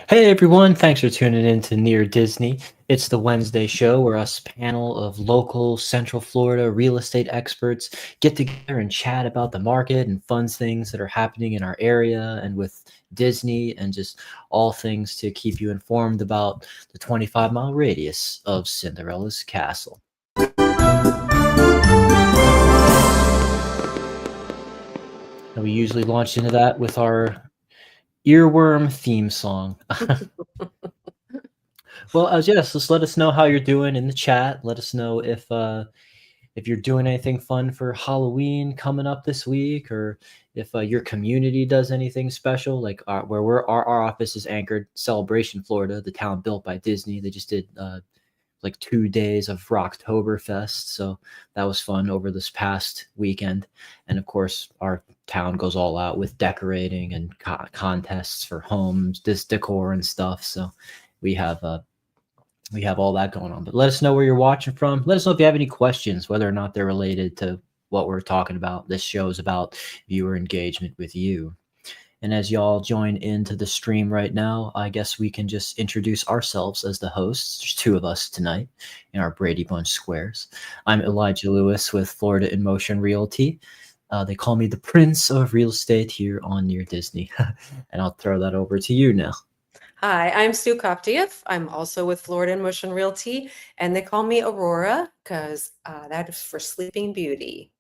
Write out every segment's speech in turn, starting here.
Hey everyone, thanks for tuning in to Near Disney. It's the Wednesday show where us panel of local Central Florida real estate experts get together and chat about the market and fun things that are happening in our area and with Disney and just all things to keep you informed about the 25-mile radius of Cinderella's castle. And we usually launch into that with our earworm theme song. Well, yes, just let us know how you're doing in the chat. Let us know if you're doing anything fun for Halloween coming up this week, or if your community does anything special, like where our office is anchored, Celebration, Florida, the town built by Disney. They just did like 2 days of Rocktoberfest, so that was fun over this past weekend. And of course, our town goes all out with decorating and contests for homes, this decor and stuff. So we have all that going on. But let us know where you're watching from. Let us know if you have any questions, whether or not they're related to what we're talking about. This show is about viewer engagement with you. And as y'all join into the stream right now, I guess we can just introduce ourselves as the hosts. There's two of us tonight in our Brady Bunch squares. I'm Elijah Lewis with Florida in Motion Realty. They call me the Prince of Real Estate here on Near Disney. And I'll throw that over to you now. Hi, I'm Sue Koptiev. I'm also with Florida in Motion Realty, and they call me Aurora because that is for Sleeping Beauty.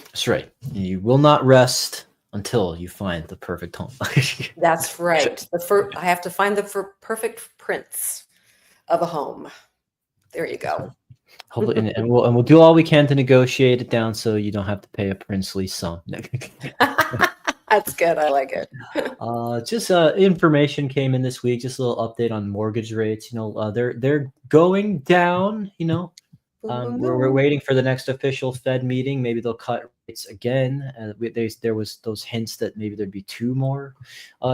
That's right. You will not rest until you find the perfect home. That's right. I have to find the perfect prince of a home. There you go. Hopefully, and we'll do all we can to negotiate it down so you don't have to pay a princely sum. That's good. I like it. Just information came in this week. Just a little update on mortgage rates. They're going down. We're waiting for the next official Fed meeting. Maybe they'll cut rates again. There was those hints that maybe there'd be two more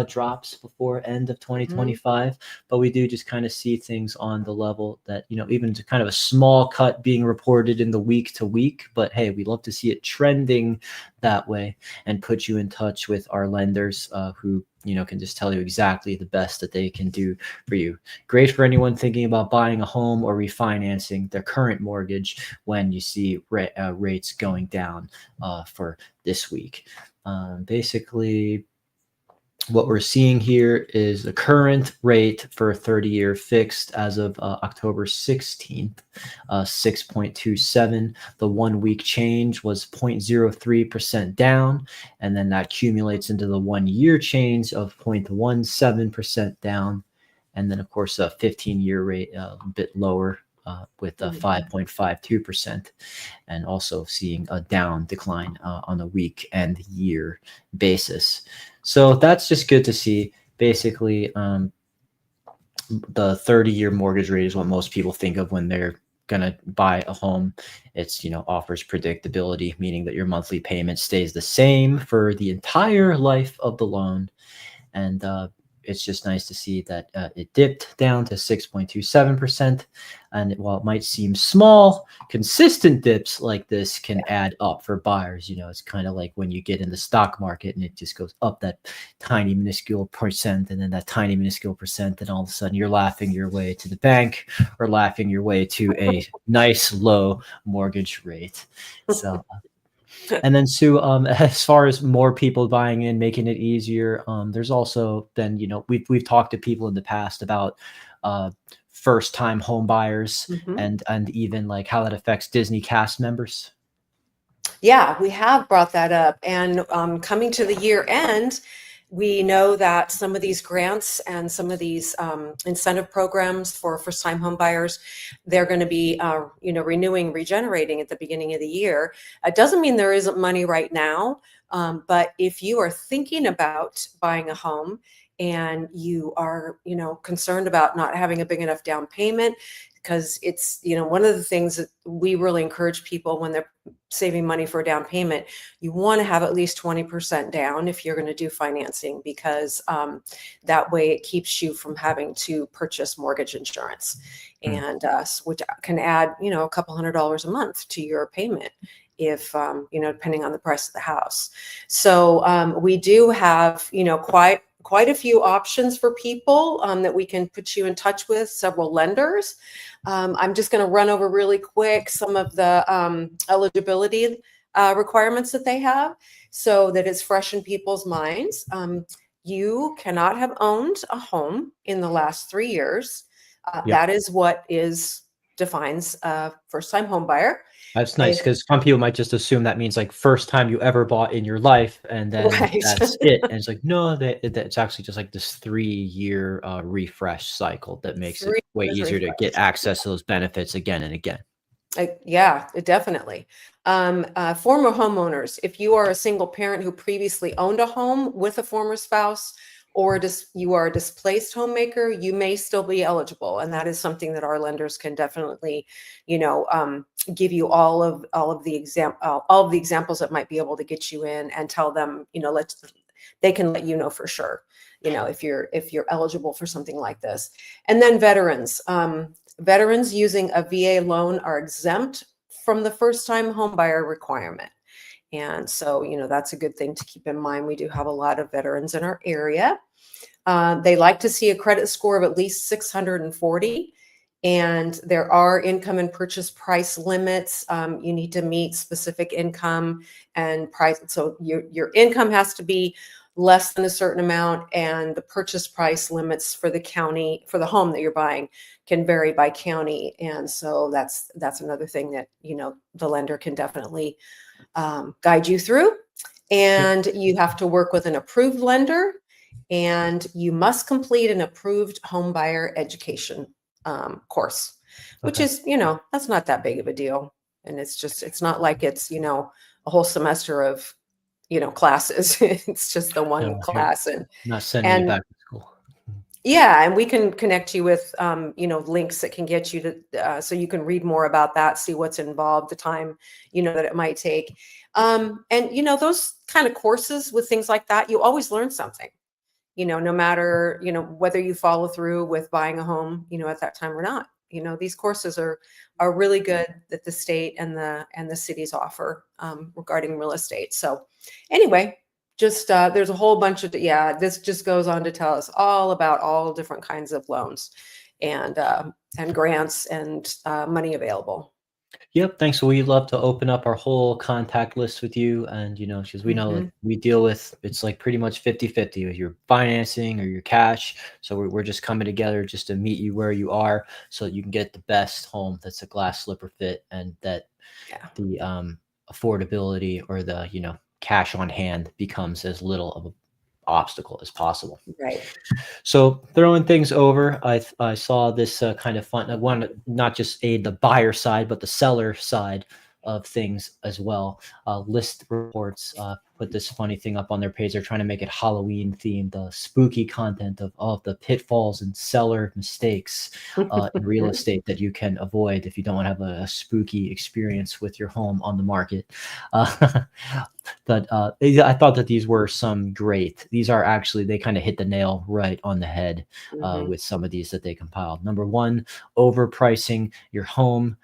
drops before end of 2025. But we do just kind of see things on the level that, even to kind of a small cut being reported in the week to week. But hey, we love to see it trending that way and put you in touch with our lenders who can just tell you exactly the best that they can do for you. Great for anyone thinking about buying a home or refinancing their current mortgage when you see rates going down for this week. Basically, what we're seeing here is the current rate for a 30-year fixed as of October 16th, 6.27. The 1 week change was 0.03% down, and then that accumulates into the 1 year change of 0.17% down. And then, of course, a 15-year rate a bit lower with a 5.52%, and also seeing a down decline on a week and year basis. So that's just good to see. Basically, the 30-year mortgage rate is what most people think of when they're going to buy a home. It's, offers predictability, meaning that your monthly payment stays the same for the entire life of the loan. And it's just nice to see that it dipped down to 6.27%. And while it might seem small, consistent dips like this can add up for buyers. It's kind of like when you get in the stock market and it just goes up that tiny minuscule percent and then that tiny minuscule percent. And all of a sudden you're laughing your way to the bank or laughing your way to a nice low mortgage rate. So and then Sue, as far as more people buying in, making it easier, there's also then, we've talked to people in the past about first time home buyers and even like how that affects Disney cast members. Yeah, we have brought that up. And coming to the year end, we know that some of these grants and some of these incentive programs for first-time home buyers, they're going to be, renewing, regenerating at the beginning of the year. It doesn't mean there isn't money right now, but if you are thinking about buying a home and you are, concerned about not having a big enough down payment, because it's, one of the things that we really encourage people when they're saving money for a down payment, you want to have at least 20% down if you're going to do financing, because that way it keeps you from having to purchase mortgage insurance, and which can add, a couple $100 a month to your payment if, depending on the price of the house. So we do have, quite quite a few options for people that we can put you in touch with, several lenders. I'm just going to run over really quick some of the eligibility requirements that they have so that it's fresh in people's minds. You cannot have owned a home in the last 3 years. Yep. That is what defines a first-time home buyer. That's nice because some people might just assume that means like first time you ever bought in your life, and then Right. that's it. And it's like, no, it's actually just like this 3-year refresh cycle that makes it 3 way years easier to get refresh. access to those benefits again and again. Yeah, definitely. Former homeowners, if you are a single parent who previously owned a home with a former spouse, or you are a displaced homemaker, you may still be eligible, and that is something that our lenders can definitely, give you all of the examples that might be able to get you in, and tell them, they can let you know for sure, if you're eligible for something like this. And then veterans. Veterans using a VA loan are exempt from the first-time homebuyer requirement. And so, that's a good thing to keep in mind. We do have a lot of veterans in our area. They like to see a credit score of at least 640. And there are income and purchase price limits. You need to meet specific income and price. So your income has to be less than a certain amount, and the purchase price limits for the county, for the home that you're buying, can vary by county. And so that's another thing that, the lender can definitely guide you through. And you have to work with an approved lender, and you must complete an approved home buyer education course, which is, that's not that big of a deal. And it's not like it's, a whole semester of, classes. It's just the one class. And not sending you back to school. Yeah, and we can connect you with, links that can get you to, so you can read more about that, see what's involved, the time, that it might take. And, those kind of courses with things like that, you always learn something, no matter, whether you follow through with buying a home, at that time or not. These courses are really good that the state and the cities offer regarding real estate. So anyway, just there's a whole bunch of, this just goes on to tell us all about all different kinds of loans and grants and money available. Yep. Thanks. We'd love to open up our whole contact list with you. And, because we know like we deal with, it's like pretty much 50-50 with your financing or your cash. So we're just coming together just to meet you where you are so that you can get the best home that's a glass slipper fit, and that the affordability or the, cash on hand becomes as little of an obstacle as possible. Right. So throwing things over, I saw this kind of fun. I want to not just aid the buyer side, but the seller side of things as well. List reports put this funny thing up on their page. They're trying to make it Halloween themed, the spooky content of all of the pitfalls and seller mistakes in real estate that you can avoid if you don't want to have a spooky experience with your home on the market. But I thought that these were some great. These are actually, they kind of hit the nail right on the head with some of these that they compiled. Number one, overpricing your home.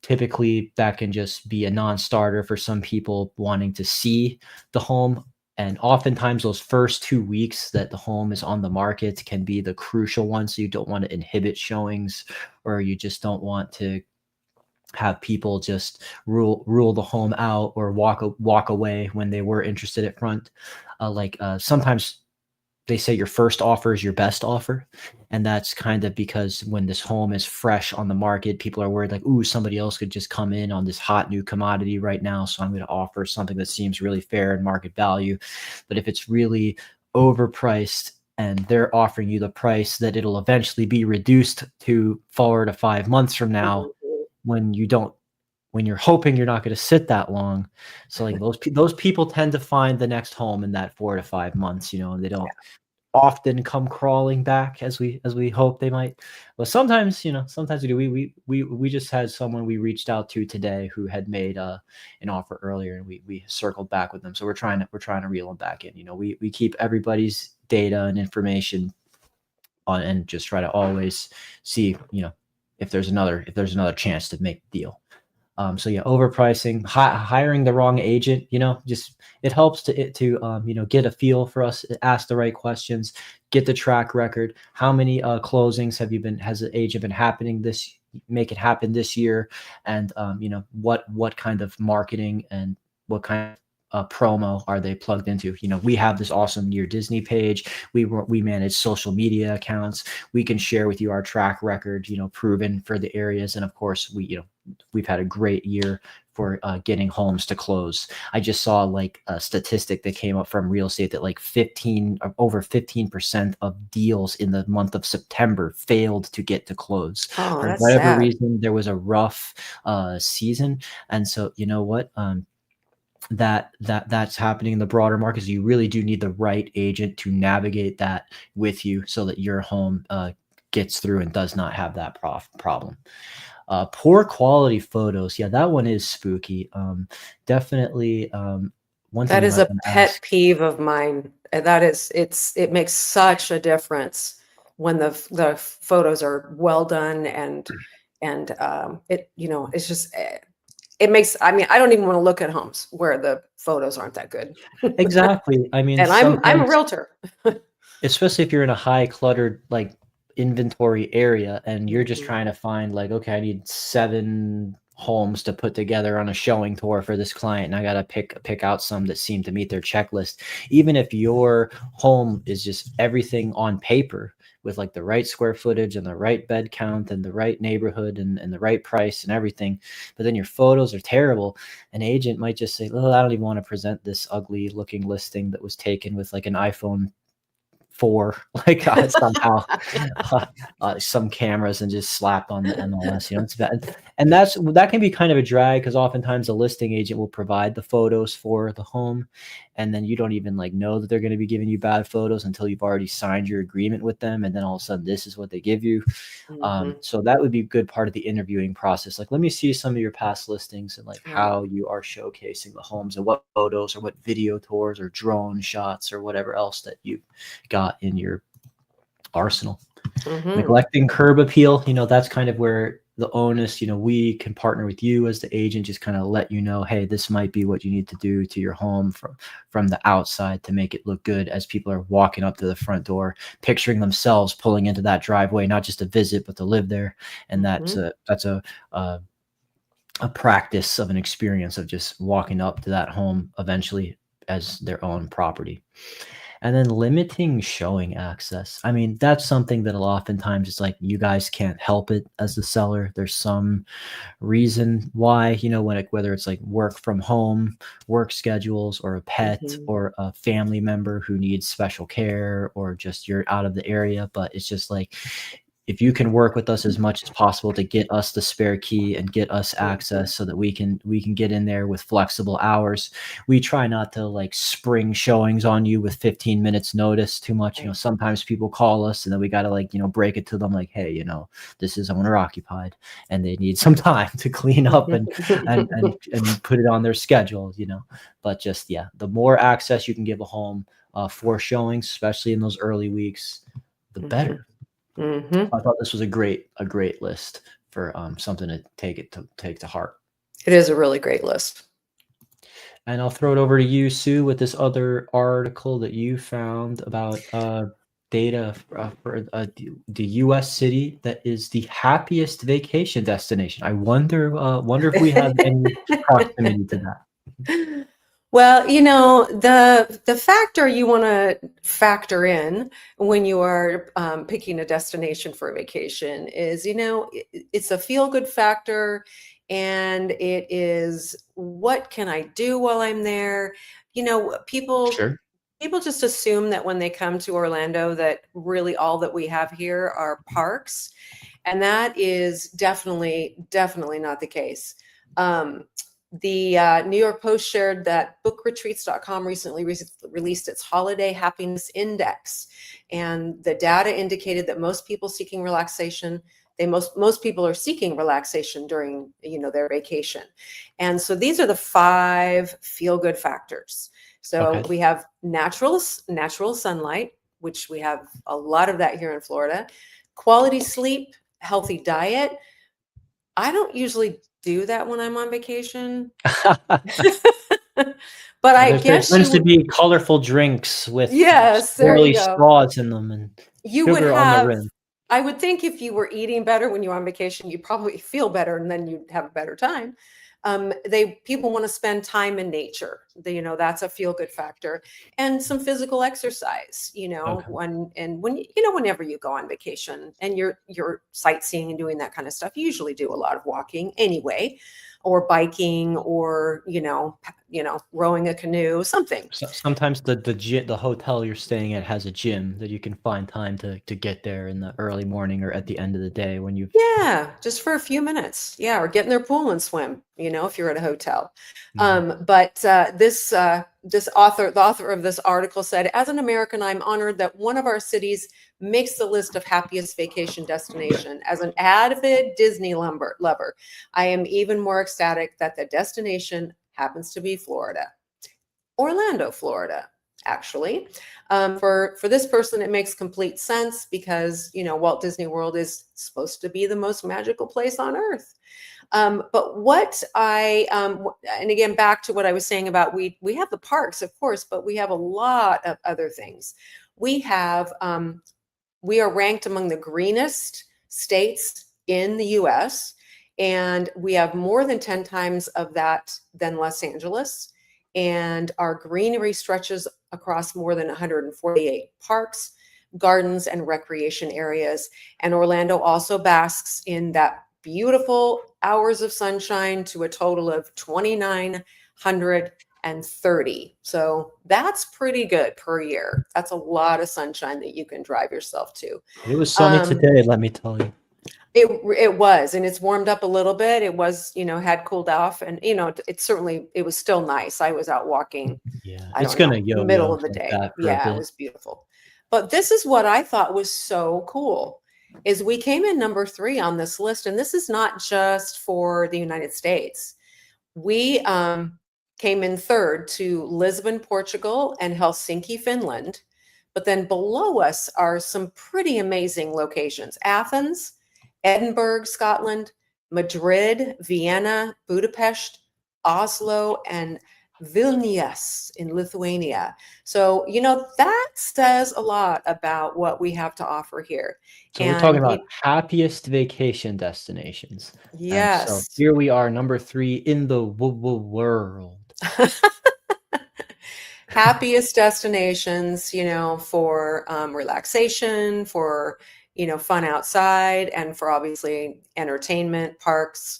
Typically, that can just be a non-starter for some people wanting to see the home. And oftentimes those first 2 weeks that the home is on the market can be the crucial ones. So you don't want to inhibit showings, or you just don't want to have people just rule the home out or walk away when they were interested at front. Sometimes they say your first offer is your best offer. And that's kind of because when this home is fresh on the market, people are worried like, ooh, somebody else could just come in on this hot new commodity right now. So I'm going to offer something that seems really fair and market value. But if it's really overpriced and they're offering you the price that it'll eventually be reduced to 4 to 5 months from now, when you're hoping you're not going to sit that long. So like those people tend to find the next home in that 4 to 5 months, and they don't often come crawling back as we hope they might. But sometimes, sometimes we do. We just had someone we reached out to today who had made an offer earlier, and we circled back with them. So we're trying to reel them back in. We keep everybody's data and information on, and just try to always see, if there's another chance to make the deal. So yeah, overpricing, hiring the wrong agent, just it helps to get a feel for us, ask the right questions, get the track record. How many closings has the agent been make it happen this year? And what kind of marketing and what kind of promo are they plugged into? We have this awesome Near Disney page. We manage social media accounts. We can share with you our track record, proven for the areas. And of course, we've had a great year for getting homes to close. I just saw like a statistic that came up from real estate that like over 15% of deals in the month of September failed to get to close. Oh, For that's whatever sad. reason, there was a rough season. And so, you know what? That's happening in the broader market. So you really do need the right agent to navigate that with you so that your home gets through and does not have that problem. Poor quality photos. Yeah, that one is spooky. Definitely. One thing That you is might a want to pet ask. peeve of mine. And that is, it makes such a difference when the photos are well done and it's just it makes. I mean, I don't even want to look at homes where the photos aren't that good. Exactly. I mean, And I'm a sometimes, realtor. especially if you're in a high cluttered like inventory area and you're just Mhm, trying to find like, okay, I need 7 homes to put together on a showing tour for this client, and I got to pick out some that seem to meet their checklist. Even if your home is just everything on paper with like the right square footage and the right bed count and the right neighborhood and the right price and everything, but then your photos are terrible, an agent might just say, oh, I don't even want to present this ugly looking listing that was taken with like an iPhone 4, like, somehow, some cameras and just slapped on the MLS, it's bad. And that can be kind of a drag because oftentimes a listing agent will provide the photos for the home, and then you don't even, like, know that they're gonna be giving you bad photos until you've already signed your agreement with them, and then all of a sudden, this is what they give you. mhm. So that would be a good part of the interviewing process. Like, let me see some of your past listings and like Yeah. how you are showcasing the homes and what photos or what video tours or drone shots or whatever else that you got in your arsenal. Mhm. Neglecting curb appeal, that's kind of where the onus, we can partner with you as the agent, just kind of let you know, hey, this might be what you need to do to your home from the outside to make it look good as people are walking up to the front door, picturing themselves pulling into that driveway, not just to visit, but to live there. And Mhm. that's a practice of an experience of just walking up to that home eventually as their own property. And then limiting showing access. I mean, that's something that oftentimes it's like you guys can't help it as the seller. There's some reason why, whether it's like work from home, work schedules, or a pet, Mhm. or a family member who needs special care, or just you're out of the area. But it's just like, if you can work with us as much as possible to get us the spare key and get us Mhm. access so that we can get in there with flexible hours. We try not to like spring showings on you with 15 minutes notice too much. Right. Sometimes people call us and then we got to like, break it to them like, hey, this is owner occupied and they need some time to clean up and put it on their schedule. But just, yeah, the more access you can give a home for showings, especially in those early weeks, the Mhm. better. Mhm. I thought this was a great list for something to take to heart. It is a really great list. And I'll throw it over to you, Sue, with this other article that you found about data for the U.S. city that is the happiest vacation destination. I wonder if we have any proximity to that. Well, the factor you want to factor in when you are picking a destination for a vacation is, it's a feel-good factor, and it is what can I do while I'm there? People Sure. people just assume that when they come to Orlando that really all that we have here are parks, and that is definitely not the case. Um, the New York Post shared that bookretreats.com recently released its Holiday Happiness Index, and the data indicated that most people seeking relaxation, most people are seeking relaxation during their vacation, and so these are the 5 feel good factors. So Okay. we have natural sunlight, which we have a lot of that here in Florida. Quality sleep, healthy diet. I don't usually do that when I'm on vacation. But I There guess tends you to would, be colorful drinks with yes, there you swirly go. straws in them and You would sugar on the have, rim. I would think if you were eating better when you're on vacation, you'd probably feel better and then you'd have a better time. People want to spend time in nature. That's a feel good factor, and some physical exercise. Okay. Whenever you go on vacation and you're sightseeing and doing that kind of stuff, you usually do a lot of walking anyway, or biking, or rowing a canoe, something. So, sometimes the hotel you're staying at has a gym that you can find time to get there in the early morning or at the end of the day when you've. Yeah, just for a few minutes. Yeah, or get in their pool and swim, if you're at a hotel. Mhm. But the author of this article said, as an American, I'm honored that one of our cities makes the list of happiest vacation destination. As an avid Disney lover, I am even more ecstatic that the destination happens to be Florida. Orlando, Florida, actually. For this person, it makes complete sense because Walt Disney World is supposed to be the most magical place on earth. But what and again, back to what I was saying about we have the parks, of course, but we have a lot of other things. We are ranked among the greenest states in the U.S., and we have more than 10 times of that than Los Angeles. And our greenery stretches across more than 148 parks, gardens, and recreation areas. And Orlando also basks in that beautiful hours of sunshine to a total of 2,930. So that's pretty good per year. That's a lot of sunshine that you can drive yourself to. It was sunny Um, today, let me tell you. it was, and it's warmed up a little bit. It was, had cooled off, and it was still nice. I was out walking, Yeah, I it's don't know, gonna middle yo-yo of the like day. that for a Yeah, it bit. was beautiful. But this is what I thought was so cool is we came in number 3 on this list, and this is not just for the United States. We came in third to Lisbon, Portugal, and Helsinki, Finland. But then below us are some pretty amazing locations: Athens, Edinburgh, Scotland, Madrid, Vienna, Budapest, Oslo, and Vilnius in Lithuania. So, that says a lot about what we have to offer here. So we're talking And about happiest vacation destinations. And so yes. here we are, number 3 in the world. Happiest destinations, for relaxation, for, fun outside, and for obviously entertainment, parks,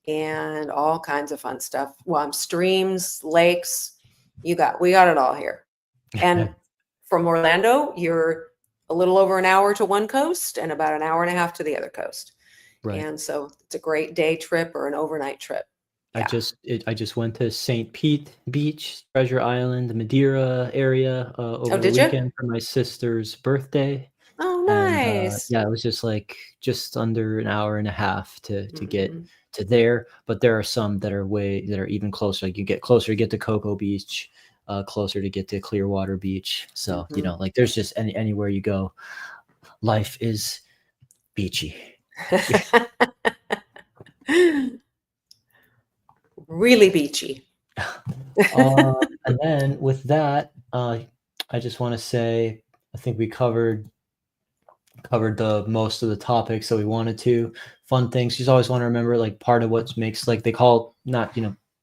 and all kinds of fun stuff. Streams, lakes, we got it all here. And from Orlando, you're a little over an hour to one coast and about an hour and a half to the other coast. Right. And so it's a great day trip or an overnight trip. Yeah. I just went to St. Pete Beach, Treasure Island, the Madeira area Oh, over the did you? weekend for my sister's birthday. Oh, And nice. yeah, it was just like just under an hour and a half to get Mhm. to there. But there are some that are even closer. Like you get closer to get to Cocoa Beach, closer to get to Clearwater Beach. So, Mhm. like there's just anywhere you go, life is beachy. Really beachy. And then with that, I just want to say I think we covered the most of the topics that we wanted to. Fun things. You always want to remember, like part of what makes, like they call not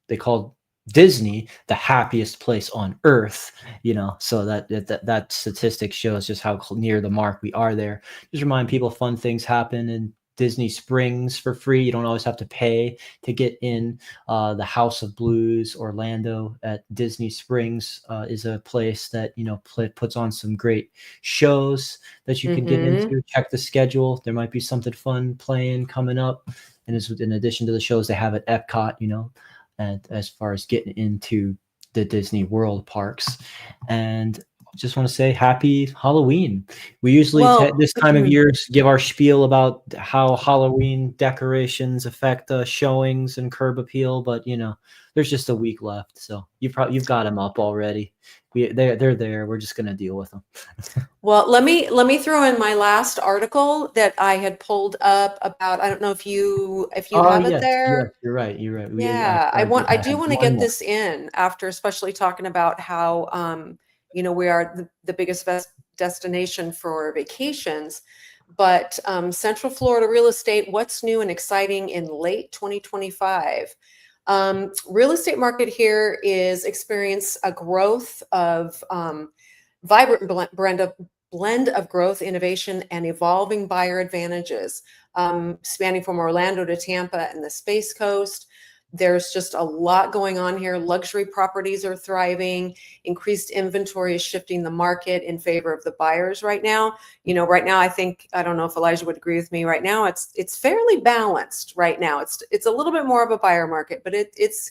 they call Disney the happiest place on earth. So that statistic shows just how near the mark we are there. Just remind people, fun things happen in Disney Springs for free. You don't always have to pay to get in. The House of Blues Orlando at Disney Springs is a place that puts on some great shows that you can get Mhm. into. Check the schedule. There might be something fun playing coming up. And this in addition to the shows they have at Epcot, and as far as getting into the Disney World parks. And just want to say happy Halloween. We usually Well, this time of year give our spiel about how Halloween decorations affect showings and curb appeal, but you know, there's just a week left, so you've got them up already. They're there. We're just gonna deal with them. well, let me throw in my last article that I had pulled up about. I don't know if you Oh have it yes, yes, there. you're right. You're right. Yeah, I do have want to one get more. this in after, especially talking about how we are the biggest destination for vacations. But Central Florida real estate, what's new and exciting in late 2025? Real estate market here is experience a growth of vibrant blend of growth, innovation, and evolving buyer advantages, spanning from Orlando to Tampa and the Space Coast. There's just a lot going on here. Luxury properties are thriving. Increased inventory is shifting the market in favor of the buyers right now. Right now, I don't know if Elijah would agree with me. Right now, it's fairly balanced. Right now, it's a little bit more of a buyer market, but it's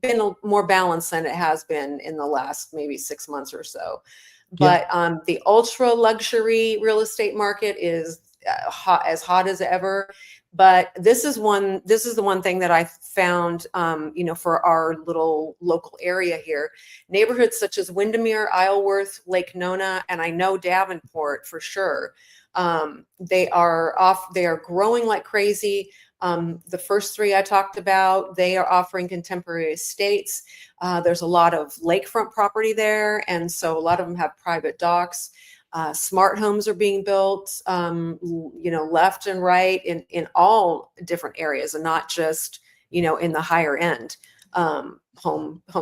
been more balanced than it has been in the last maybe 6 months or so. Yeah. But the ultra luxury real estate market is hot as ever. But this is the one thing that I found, for our little local area here. Neighborhoods such as Windermere, Isleworth, Lake Nona, and I know Davenport for sure. They are growing like crazy. The first three I talked about, they are offering contemporary estates. There's a lot of lakefront property there, and so a lot of them have private docks. Smart homes are being built, left and right in all different areas, and not just in the higher end home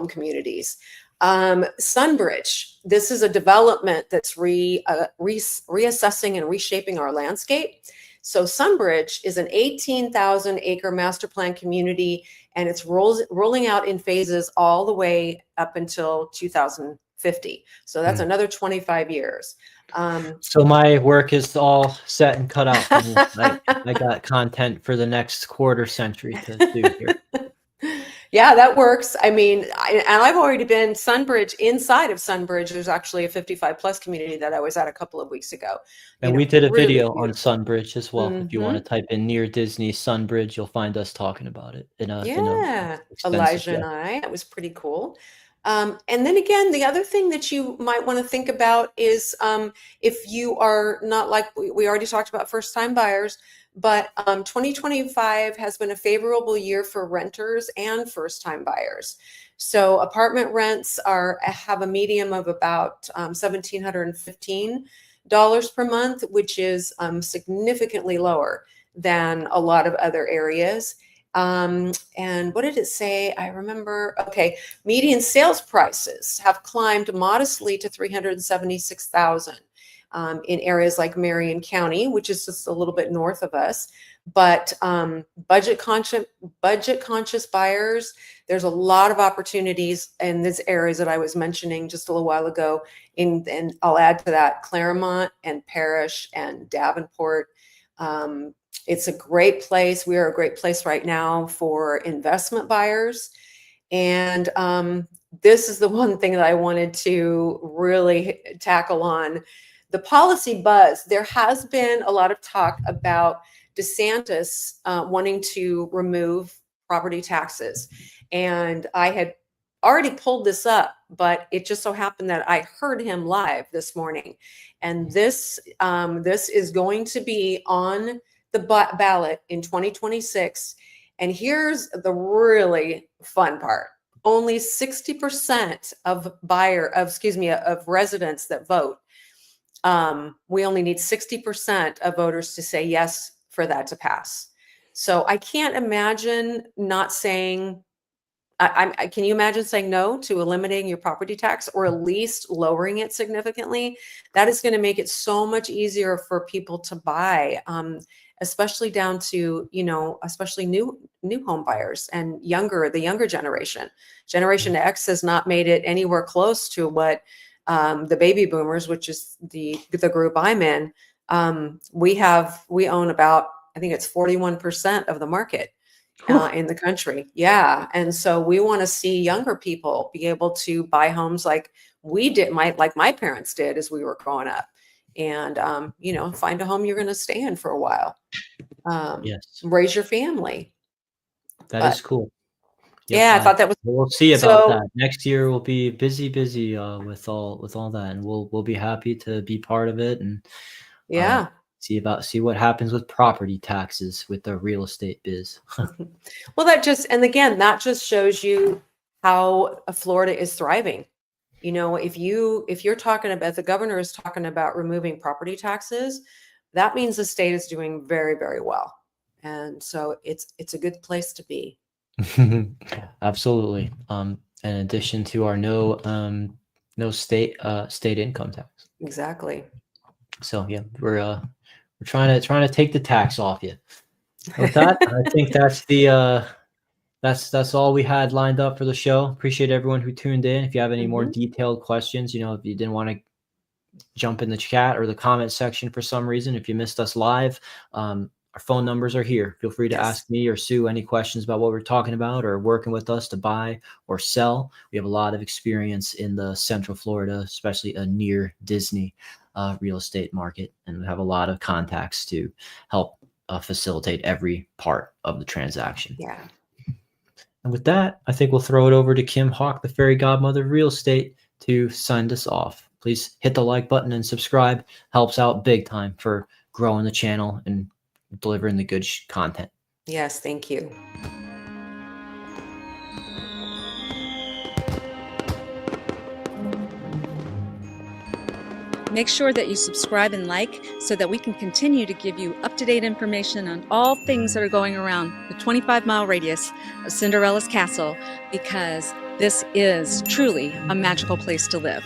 communities. Sunbridge. This is a development that's reassessing and reshaping our landscape. So Sunbridge is an 18,000 acre master plan community, and it's rolling out in phases all the way up until 2050. So that's another 25 years. So my work is all set and cut out for me. I got content for the next quarter century to do here. Yeah, that works. I mean, and I've already been Sunbridge. Inside of Sunbridge, there's actually a 55 plus community that I was at a couple of weeks ago. And we did a Really video on beautiful. Sunbridge as well. If you want to type in near Disney Sunbridge, you'll find us talking about it in a Yeah, extensive Elijah and way. that was pretty cool. And then again, the other thing that you might want to think about is if you are not, like we already talked about, first time buyers, but 2025 has been a favorable year for renters and first time buyers. So apartment rents have a median of about $1,715 per month, which is significantly lower than a lot of other areas. And what did it say? I remember, okay, median sales prices have climbed modestly to 376,000 in areas like Marion County, which is just a little bit north of us. But budget conscious buyers, there's a lot of opportunities in these areas that I was mentioning just a little while ago. And I'll add to that Claremont and Parrish and Davenport. It's a great place. We are a great place right now for investment buyers. And this is the one thing that I wanted to really tackle on. The policy buzz. There has been a lot of talk about DeSantis wanting to remove property taxes. And I had already pulled this up, but it just so happened that I heard him live this morning. And this is going to be on the ballot in 2026. And here's the really fun part. Only 60% of residents that vote. We only need 60% of voters to say yes for that to pass. So I can't imagine not saying, can you imagine saying no to eliminating your property tax, or at least lowering it significantly? That is going to make it so much easier for people to buy, especially down to, especially new home buyers and the younger generation. Generation X has not made it anywhere close to what the baby boomers, which is the group I'm in, we own about, I think it's 41% of the market in the country. Yeah. And so we want to see younger people be able to buy homes like we did, like my parents did as we were growing up. And, find a home you're going to stay in for a while. Yes, Raise your family. that But is cool. Yep, yeah, I thought that was we'll see about so. that. Next year will be busy with all that, and we'll be happy to be part of it and uh, Yeah. see what happens with property taxes with the real estate biz. Well, that just shows you how Florida is thriving. If you're talking about, the governor is talking about removing property taxes, that means the state is doing very, very well. And so it's a good place to be. Absolutely. In addition to our no state income tax. Exactly. So yeah, we're trying to take the tax off you. With that, I think that's that's all we had lined up for the show. Appreciate everyone who tuned in. If you have any more Hmm. detailed questions, if you didn't want to jump in the chat or the comment section for some reason, if you missed us live, our phone numbers are here. Feel free to Yes. ask me or Sue any questions about what we're talking about or working with us to buy or sell. We have a lot of experience in the Central Florida, especially a near Disney real estate market, and we have a lot of contacts to help facilitate every part of the transaction. Yeah. And with that, I think we'll throw it over to Kim Hawk, the fairy godmother of real estate, to sign us off. Please hit the like button and subscribe. Helps out big time for growing the channel and delivering the good content. Yes. Thank you. Make sure that you subscribe and like so that we can continue to give you up-to-date information on all things that are going around the 25-mile radius of Cinderella's castle, because this is truly a magical place to live.